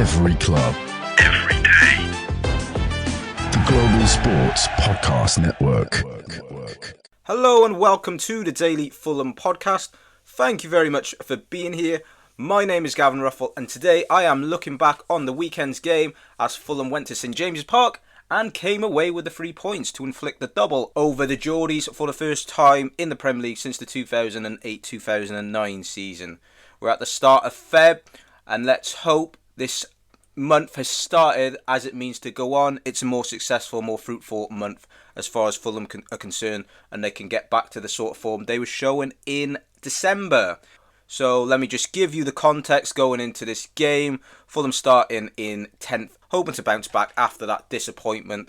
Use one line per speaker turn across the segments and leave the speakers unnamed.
Every club. Every day. The Global Sports Podcast Network.
Hello and welcome to the Daily Fulham podcast. Thank you very much for being here. My name is Gavin and today I am looking back on the weekend's game as Fulham went to St James's Park and came away with the 3 points to inflict the double over the Geordies for the first time in the Premier League since the 2008-2009 season. We're at the start of Feb and let's hope this month has started as it means to go on. It's a more successful, more fruitful month as far as Fulham are concerned, and they can get back to the sort of form they were showing in December. So let me just give you the context going into this game. Fulham starting in 10th, hoping to bounce back after that disappointing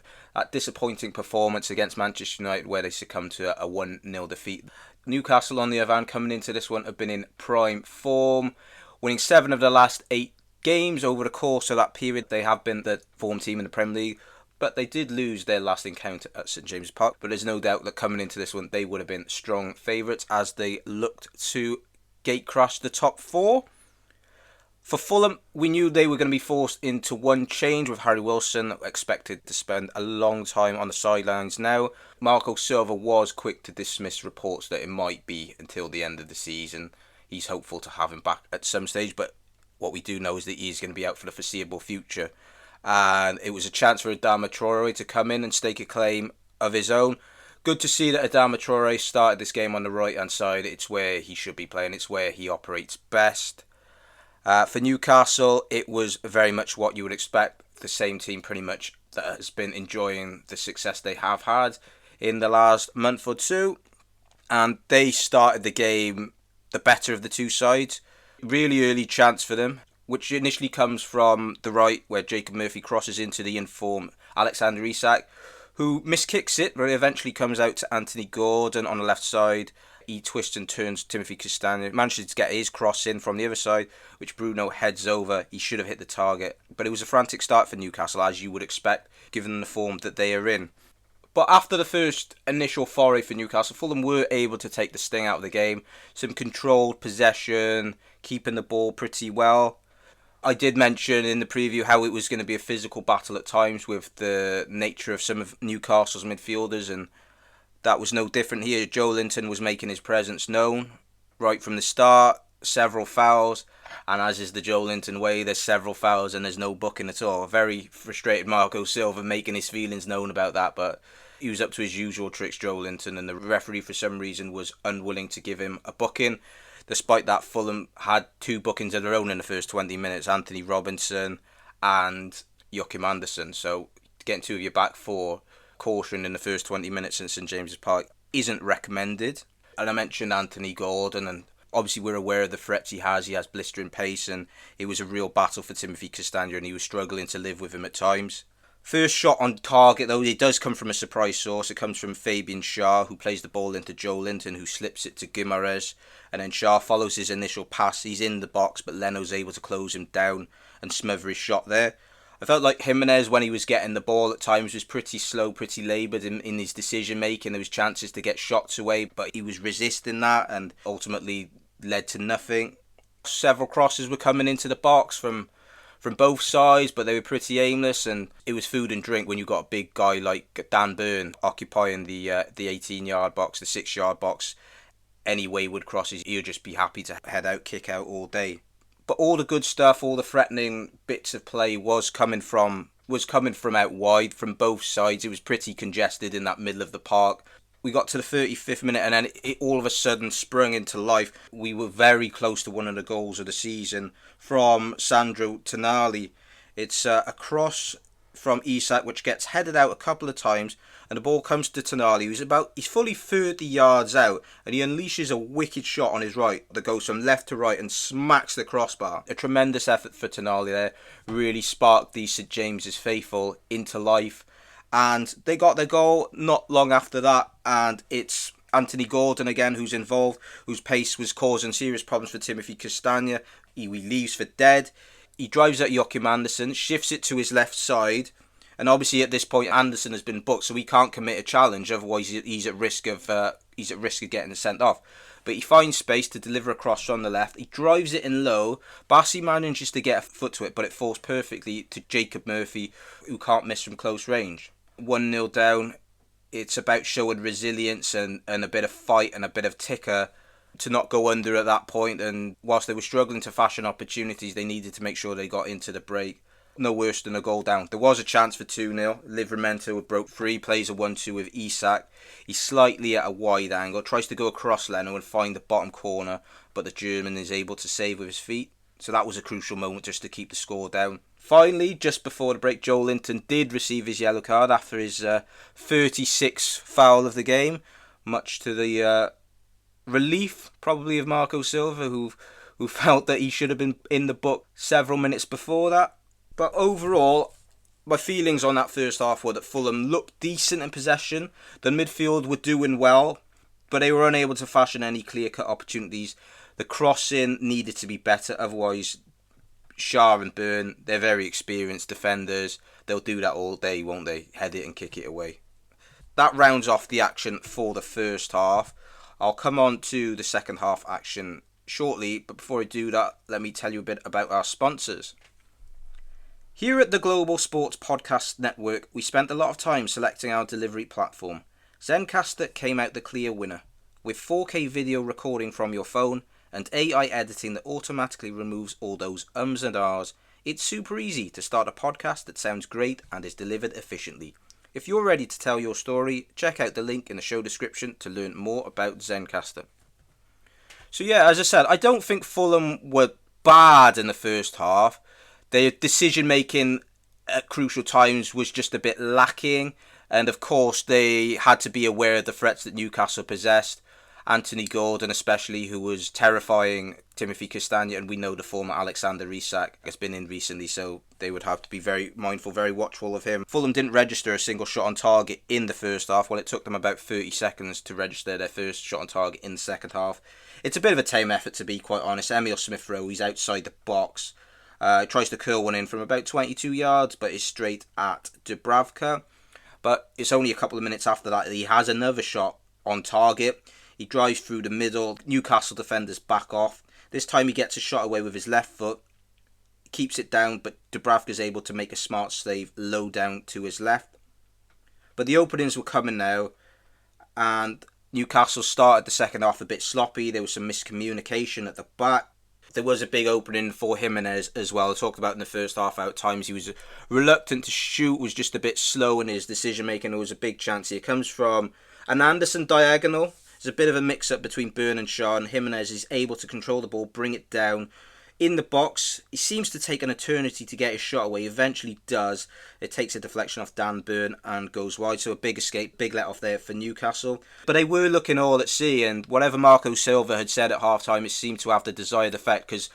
performance against Manchester United where they succumbed to a 1-0 defeat. Newcastle on the other hand coming into this one have been in prime form, winning 7 of the last 8 games over the course of that period. They have been the form team in the Premier League, but they did lose their last encounter at St James's Park. But there's no doubt that coming into this one, they would have been strong favourites as they looked to gate crash the top 4. For Fulham, we knew they were going to be forced into one change with Harry Wilson, expected to spend a long time on the sidelines now. Marco Silva was quick to dismiss reports that it might be until the end of the season. He's hopeful to have him back at some stage, but what we do know is that he's going to be out for the foreseeable future. And it was a chance for Adama Traore to come in and stake a claim of his own. Good to see that Adama Traore started this game on the right-hand side. It's where he should be playing. It's where he operates best. For Newcastle, it was very much what you would expect. The same team pretty much that has been enjoying the success they have had in the last month or two. And they started the game the better of the two sides. Really early chance for them, which initially comes from the right where Jacob Murphy crosses into the informed Alexander Isak, who miskicks it, but it eventually comes out to Anthony Gordon on the left side. He twists and turns Timothy Castagne, manages to get his cross in from the other side, which Bruno heads over. He should have hit the target, but it was a frantic start for Newcastle, as you would expect, given the form that they are in. But after the first initial foray for Newcastle, Fulham were able to take the sting out of the game. Some controlled possession, keeping the ball pretty well. I did mention in the preview how it was going to be a physical battle at times with the nature of some of Newcastle's midfielders, and that was no different here. Joe Linton was making his presence known right from the start. Several fouls, and as is the Joe Linton way, there's several fouls and there's no booking at all. Very frustrated Marco Silva making his feelings known about that, but he was up to his usual tricks, Joe Linton, and the referee for some reason was unwilling to give him a booking. Despite that, Fulham had 2 bookings of their own in the first 20 minutes, Anthony Robinson and Joachim Andersen. So getting 2 of your back 4 caution in the first 20 minutes in St James's Park isn't recommended. And I mentioned Anthony Gordon, and obviously we're aware of the threats he has. He has blistering pace, and it was a real battle for Timothy Castagne, and he was struggling to live with him at times. First shot on target, though, it does come from a surprise source. It comes from Fabian Schär, who plays the ball into Joe Linton, who slips it to Guimaraes. And then Schär follows his initial pass. He's in the box, but Leno's able to close him down and smother his shot there. I felt like Jimenez, when he was getting the ball at times, was pretty slow, pretty laboured in his decision-making. There was chances to get shots away, but he was resisting that and ultimately led to nothing. Several crosses were coming into the box from both sides, but they were pretty aimless, and it was food and drink when you got a big guy like Dan Burn occupying the 18-yard box, the 6-yard box. Any wayward crosses, you'd just be happy to head out, kick out all day. But all the good stuff, all the threatening bits of play was coming from out wide from both sides. It was pretty congested in that middle of the park. We got to the 35th minute and then it all of a sudden sprung into life. We were very close to one of the goals of the season from Sandro Tonali. It's a cross from Isak which gets headed out a couple of times and the ball comes to Tonali. He's fully 30 yards out and he unleashes a wicked shot on his right that goes from left to right and smacks the crossbar. A tremendous effort for Tonali there. Really sparked the St James's faithful into life. And they got their goal not long after that, and it's Anthony Gordon again who's involved, whose pace was causing serious problems for Timothy Castagne. He leaves for dead. He drives at Joachim Andersen, shifts it to his left side, and obviously at this point Andersen has been booked, so he can't commit a challenge. Otherwise, he's at risk of getting sent off. but he finds space to deliver a cross from the left. He drives it in low. Bassey manages to get a foot to it, but it falls perfectly to Jacob Murphy, who can't miss from close range. 1-0 down. It's about showing resilience and a bit of fight and a bit of ticker to not go under at that point. And whilst they were struggling to fashion opportunities, they needed to make sure they got into the break. No worse than a goal down. There was a chance for 2-0. Livramento broke free, plays a 1-2 with Isak. He's slightly at a wide angle, tries to go across Leno and find the bottom corner, but the German is able to save with his feet. So that was a crucial moment just to keep the score down. Finally, just before the break, Joelinton did receive his yellow card after his 36th foul of the game, much to the relief probably of Marco Silva, who felt that he should have been in the book several minutes before that. But overall, my feelings on that first half were that Fulham looked decent in possession. The midfield were doing well, but they were unable to fashion any clear-cut opportunities. The crossing needed to be better, otherwise Shah and Byrne, they're very experienced defenders. They'll do that all day, won't they? Head it and kick it away. That rounds off the action for the first half. I'll come on to the second half action shortly, but before I do that, let me tell you a bit about our sponsors. Here at the Global Sports Podcast Network, we spent a lot of time selecting our delivery platform. Zencastr came out the clear winner, with 4K video recording from your phone and AI editing that automatically removes all those ums and ahs. It's super easy to start a podcast that sounds great and is delivered efficiently. If you're ready to tell your story, check out the link in the show description to learn more about Zencastr. So yeah, as I said, I don't think Fulham were bad in the first half. Their decision making at crucial times was just a bit lacking, and of course they had to be aware of the threats that Newcastle possessed. Anthony Gordon especially, who was terrifying Timothy Castagna, and we know the former Alexander Isak has been in recently, so they would have to be very mindful, very watchful of him. Fulham didn't register a single shot on target in the first half, while it took them about 30 seconds to register their first shot on target in the second half. It's a bit of a tame effort, to be quite honest. Emil Smith-Rowe, he's outside the box. Tries to curl one in from about 22 yards, but is straight at Dubravka. But it's only a couple of minutes after that he has another shot on target. He drives through the middle. Newcastle defenders back off. This time he gets a shot away with his left foot. Keeps it down, but Dubravka's able to make a smart save low down to his left. But the openings were coming now, and Newcastle started the second half a bit sloppy. There was some miscommunication at the back. There was a big opening for Jimenez as well. I talked about in the first half how at times he was reluctant to shoot, was just a bit slow in his decision making. There was a big chance here. It comes from an Anderson diagonal. There's a bit of a mix up between Byrne and Shaw, and Jimenez is able to control the ball, bring it down in the box. He seems to take an eternity to get his shot away. He eventually does. It takes a deflection off Dan Byrne and goes wide. So a big escape, big let off there for Newcastle. But they were looking all at sea, and whatever Marco Silva had said at half-time, it seemed to have the desired effect, because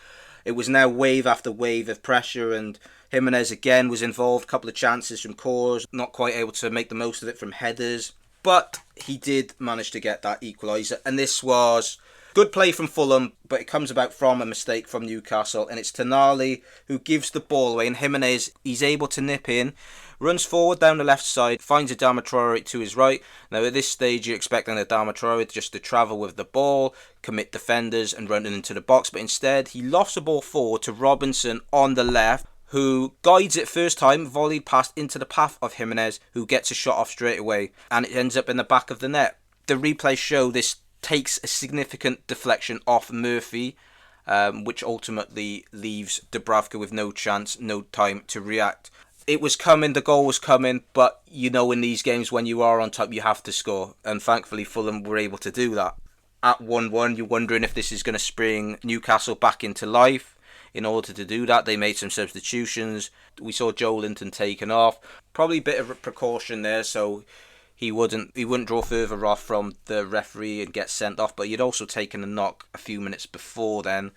it was now wave after wave of pressure, and Jimenez again was involved. A couple of chances from corners, not quite able to make the most of it from headers. But he did manage to get that equaliser, and this was good play from Fulham, but it comes about from a mistake from Newcastle, and it's Tonali who gives the ball away, and Jimenez, he's able to nip in, runs forward down the left side, finds Adama Traore to his right. Now at this stage you're expecting Adama Traore just to travel with the ball, commit defenders and run into the box, but instead he lofts the ball forward to Robinson on the left, who guides it first time, volleyed past into the path of Jimenez, who gets a shot off straight away, and it ends up in the back of the net. The replays show this takes a significant deflection off Murphy, which ultimately leaves Dubravka with no chance, no time to react. It was coming, the goal was coming, but you know in these games when you are on top you have to score, and thankfully Fulham were able to do that. At 1-1, you're wondering if this is going to spring Newcastle back into life. In order to do that, they made some substitutions. We saw Joelinton taken off. Probably a bit of a precaution there, so he wouldn't draw further off from the referee and get sent off. But he'd also taken a knock a few minutes before then.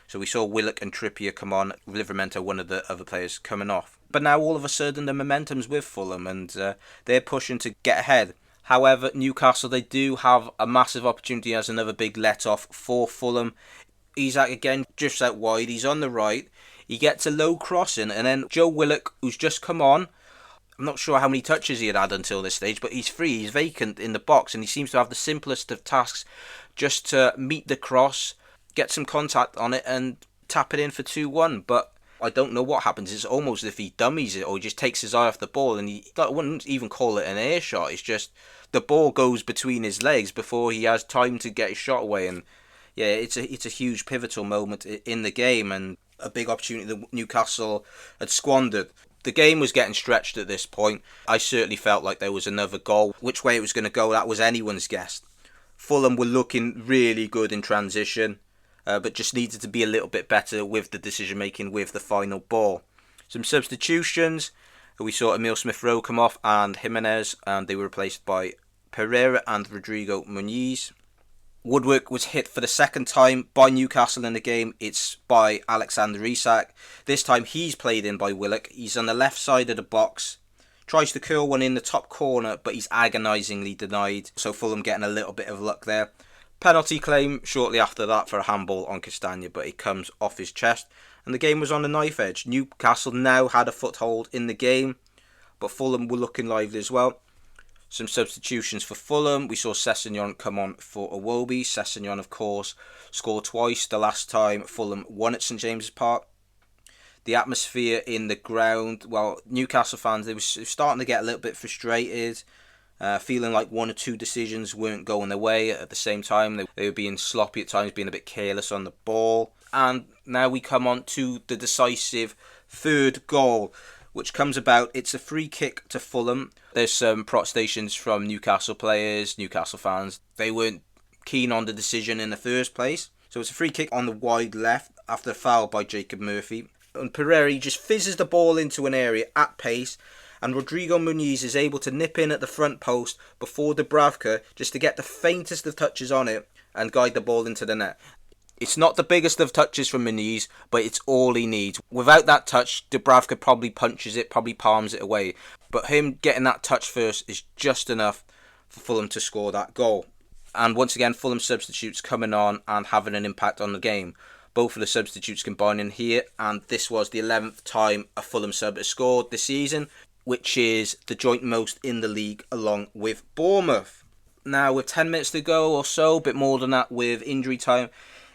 So we saw Willock and Trippier come on. Livramento, one of the other players, coming off. But now all of a sudden the momentum's with Fulham, and they're pushing to get ahead. However, Newcastle, they do have a massive opportunity as another big let-off for Fulham. Isak again drifts out wide, he's on the right, he gets a low crossing, and then Joe Willock, who's just come on, I'm not sure how many touches he had until this stage, but he's free, he's vacant in the box, and he seems to have the simplest of tasks, just to meet the cross, get some contact on it, and tap it in for 2-1. But I don't know what happens. It's almost as if he dummies it, or he just takes his eye off the ball, and I wouldn't even call it an air shot. It's just the ball goes between his legs before he has time to get his shot away. And yeah, it's a huge pivotal moment in the game, and a big opportunity that Newcastle had squandered. The game was getting stretched at this point. I certainly felt like there was another goal. Which way it was going to go, that was anyone's guess. Fulham were looking really good in transition, but just needed to be a little bit better with the decision making with the final ball. Some substitutions. We saw Emile Smith-Rowe come off and Jimenez, and they were replaced by Pereira and Rodrigo Muniz. Woodwork was hit for the second time by Newcastle in the game. It's by Alexander Isak. This time he's played in by Willock. He's on the left side of the box. Tries to curl one in the top corner, but he's agonisingly denied. So Fulham getting a little bit of luck there. Penalty claim shortly after that for a handball on Castagna, but it comes off his chest. And the game was on the knife edge. Newcastle now had a foothold in the game, but Fulham were looking lively as well. Some substitutions for Fulham. We saw Sessegnon come on for Iwobi. Sessegnon, of course, scored twice. The last time Fulham won at St James's Park. The atmosphere in the ground, well, Newcastle fans, they were starting to get a little bit frustrated, feeling like one or two decisions weren't going their way at the same time. They were being sloppy at times, being a bit careless on the ball. And now we come on to the decisive third goal, which comes about. It's a free kick to Fulham. There's some protestations from Newcastle players, Newcastle fans. They weren't keen on the decision in the first place. So it's a free kick on the wide left after a foul by Jacob Murphy. And Pereira just fizzes the ball into an area at pace, and Rodrigo Muniz is able to nip in at the front post before Dubravka just to get the faintest of touches on it and guide the ball into the net. It's not the biggest of touches from Muniz, but it's all he needs. Without that touch, Dubravka probably punches it, probably palms it away. But him getting that touch first is just enough for Fulham to score that goal. And once again, Fulham substitutes coming on and having an impact on the game. Both of the substitutes combining here, and this was the 11th time a Fulham sub has scored this season, which is the joint most in the league along with Bournemouth. Now with 10 minutes to go or so, a bit more than that with injury time,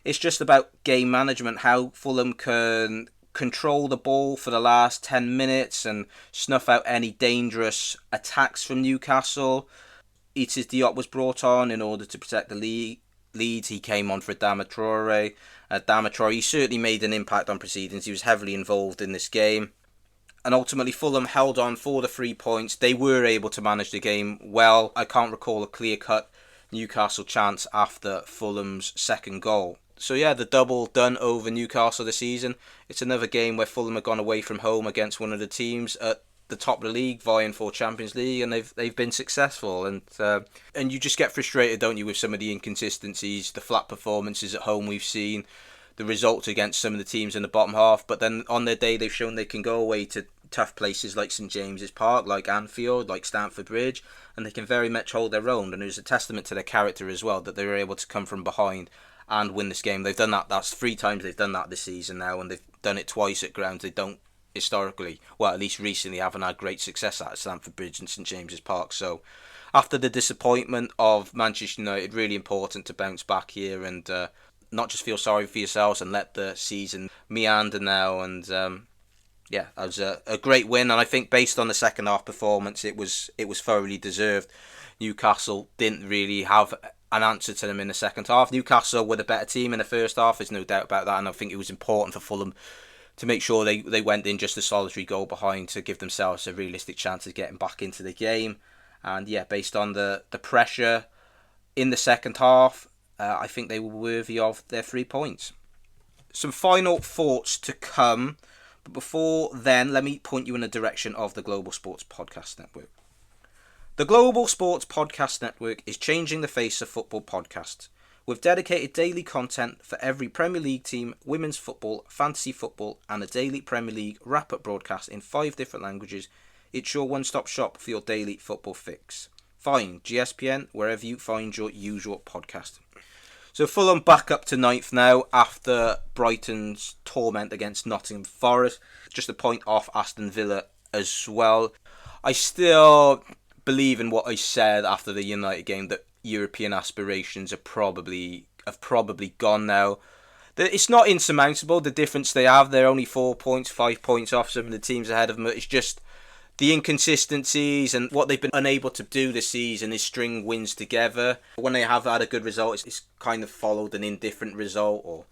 it's just about game management, how Fulham can control the ball for the last 10 minutes and snuff out any dangerous attacks from Newcastle. Itis Diop was brought on in order to protect the leads. He came on for Adama Traore. He certainly made an impact on proceedings. He was heavily involved in this game. And ultimately Fulham held on for the 3 points. They were able to manage the game well. I can't recall a clear-cut Newcastle chance after Fulham's second goal. So yeah, the double done over Newcastle this season. It's another game where Fulham have gone away from home against one of the teams at the top of the league, vying for Champions League, and they've been successful. And you just get frustrated, don't you, with some of the inconsistencies, the flat performances at home we've seen, the results against some of the teams in the bottom half. But then on their day, they've shown they can go away to tough places like St James's Park, like Anfield, like Stamford Bridge, and they can very much hold their own. And it was a testament to their character as well that they were able to come from behind and win this game. They've done that. That's 3 times they've done that this season now, and they've done it twice at grounds they don't historically, well, at least recently, haven't had great success at Stamford Bridge and St James's Park. So after the disappointment of Manchester United, really important to bounce back here and not just feel sorry for yourselves and let the season meander now. And yeah, that was a great win, and I think based on the second half performance, it was thoroughly deserved. Newcastle didn't really have an answer to them in the second half. Newcastle were the better team in the first half, there's no doubt about that, and I think it was important for Fulham to make sure they went in just a solitary goal behind to give themselves a realistic chance of getting back into the game. And yeah, based on the pressure in the second half, I think they were worthy of their 3 points. Some final thoughts to come, but before then, let me point you in the direction of the Global Sports Podcast Network. The Global Sports Podcast Network is changing the face of football podcasts, with dedicated daily content for every Premier League team, women's football, fantasy football, and a daily Premier League wrap-up broadcast in 5 different languages. It's your one-stop shop for your daily football fix. Find GSPN wherever you find your usual podcast. So Fulham back up to 9th now after Brighton's torment against Nottingham Forest. Just a point off Aston Villa as well. I still believe in what I said after the United game, that European aspirations have probably gone now. It's not insurmountable, the difference they have. They're only 4 points, 5 points off some of the teams ahead of them. It's just the inconsistencies and what they've been unable to do this season is string wins together. When they have had a good result, it's kind of followed an indifferent result, or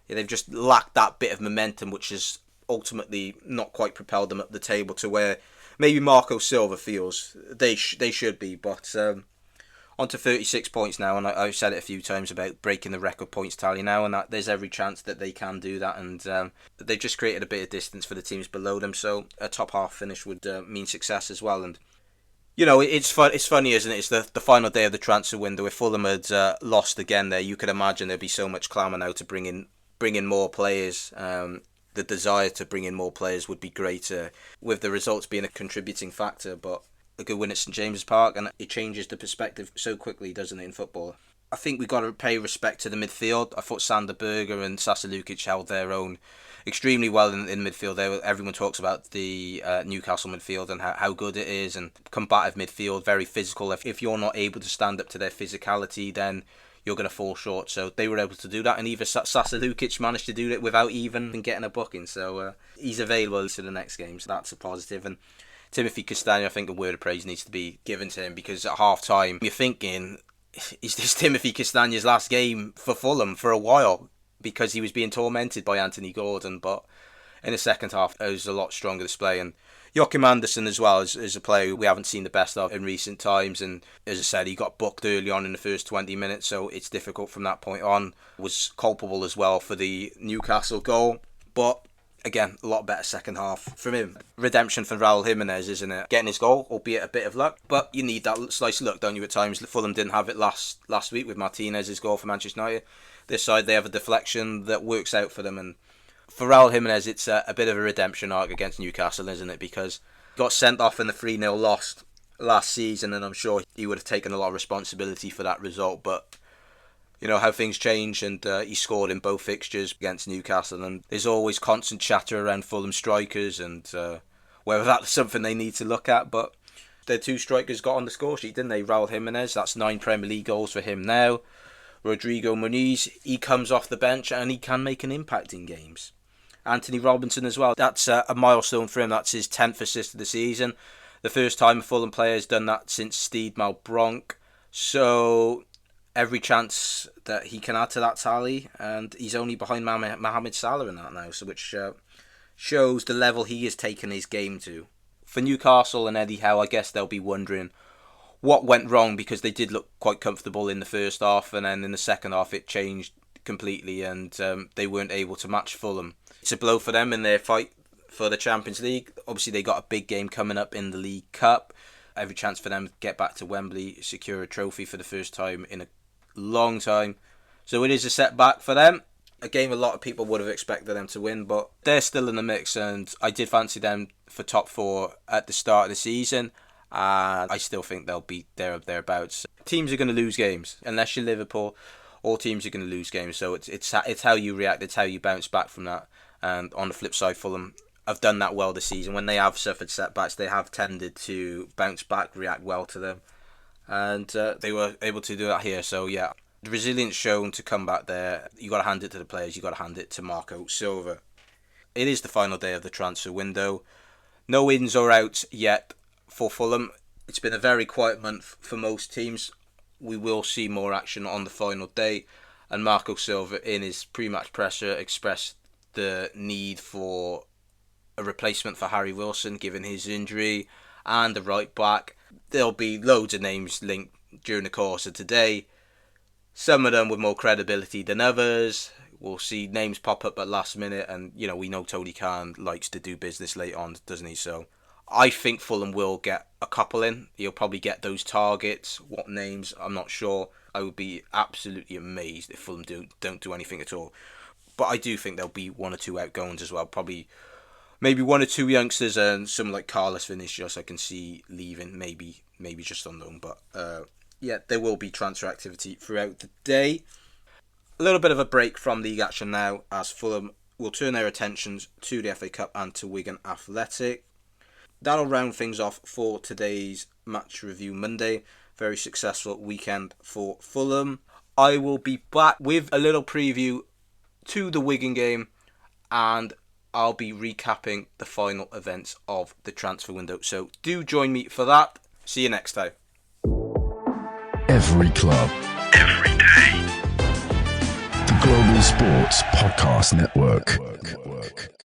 they've just lacked that bit of momentum, which has ultimately not quite propelled them up the table to where maybe Marco Silva feels they should be. But on to 36 points now, and I've said it a few times about breaking the record points tally now, and that there's every chance that they can do that, and they've just created a bit of distance for the teams below them, so a top half finish would mean success as well. And it's funny, isn't it? It's the final day of the transfer window. If Fulham had lost again there, you could imagine there'd be so much clamour now to bring in more players. The desire to bring in more players would be greater, with the results being a contributing factor, but a good win at St James's Park, and it changes the perspective so quickly, doesn't it, in football? I think we've got to pay respect to the midfield. I thought Sander Berger and Sasa Lukic held their own extremely well in midfield. Everyone talks about the Newcastle midfield and how good it is, and combative midfield, very physical. If you're not able to stand up to their physicality, then you're going to fall short. So they were able to do that, and even Sasa Lukic managed to do it without even getting a booking. So he's available to the next game, so that's a positive. And Timothy Castagne, I think a word of praise needs to be given to him, because at half time you're thinking, is this Timothy Castagne's last game for Fulham for a while? Because he was being tormented by Anthony Gordon, but in the second half it was a lot stronger display. And Joachim Andersen as well is a player we haven't seen the best of in recent times, and as I said, he got booked early on in the first 20 minutes, so it's difficult from that point on. Was culpable as well for the Newcastle goal, but again, a lot better second half from him. Redemption for Raul Jimenez, isn't it? Getting his goal, albeit a bit of luck, but you need that slice of luck, don't you, at times? Fulham didn't have it last week with Martinez's goal for Manchester United. This side, they have a deflection that works out for them, and for Raul Jimenez, it's a bit of a redemption arc against Newcastle, isn't it? Because he got sent off in the 3-0 loss last season, and I'm sure he would have taken a lot of responsibility for that result, but how things change, and he scored in both fixtures against Newcastle, and there's always constant chatter around Fulham strikers, and whether that's something they need to look at, but their two strikers got on the score sheet, didn't they? Raul Jimenez, that's 9 Premier League goals for him now. Rodrigo Muniz, he comes off the bench and he can make an impact in games. Anthony Robinson as well, that's a milestone for him, that's his 10th assist of the season. The first time a Fulham player has done that since Steed Malbronk, so every chance that he can add to that tally, and he's only behind Mohamed Salah in that now, so which shows the level he has taken his game to. For Newcastle and Eddie Howe, I guess they'll be wondering what went wrong, because they did look quite comfortable in the first half, and then in the second half it changed completely, and they weren't able to match Fulham. It's a blow for them in their fight for the Champions League. Obviously they got a big game coming up in the League Cup. Every chance for them to get back to Wembley, secure a trophy for the first time in a long time. So it is a setback for them. A game a lot of people would have expected them to win, but they're still in the mix, and I did fancy them for top 4 at the start of the season, and I still think they'll be thereabouts. Teams are going to lose games. Unless you're Liverpool, all teams are going to lose games, so it's how you react, it's how you bounce back from that. And on the flip side, Fulham have done that well this season. When they have suffered setbacks, they have tended to bounce back, react well to them, and they were able to do that here. So yeah, the resilience shown to come back there, you got to hand it to the players, you got to hand it to Marco Silva. It is the final day of the transfer window. No ins or outs yet for Fulham. It's been a very quiet month for most teams. We will see more action on the final day, and Marco Silva in his pre-match presser expressed the need for a replacement for Harry Wilson given his injury, and a right back. There'll be loads of names linked during the course of today, some of them with more credibility than others. We'll see names pop up at last minute, and we know Tony Khan likes to do business late on, doesn't he? So I think Fulham will get a couple in. He'll probably get those targets. What names, I'm not sure. I would be absolutely amazed if Fulham don't do anything at all. But I do think there'll be 1 or 2 outgoings as well. Probably maybe 1 or 2 youngsters, and someone like Carlos Vinicius I can see leaving. Maybe just on loan. But yeah, there will be transfer activity throughout the day. A little bit of a break from league action now, as Fulham will turn their attentions to the FA Cup and to Wigan Athletic. that'll round things off for today's Match Review Monday. Very successful weekend for Fulham. I will be back with a little preview to the Wigan game, and I'll be recapping the final events of the transfer window. So do join me for that. See you next time.
Every club, every day. The Global Sports Podcast Network.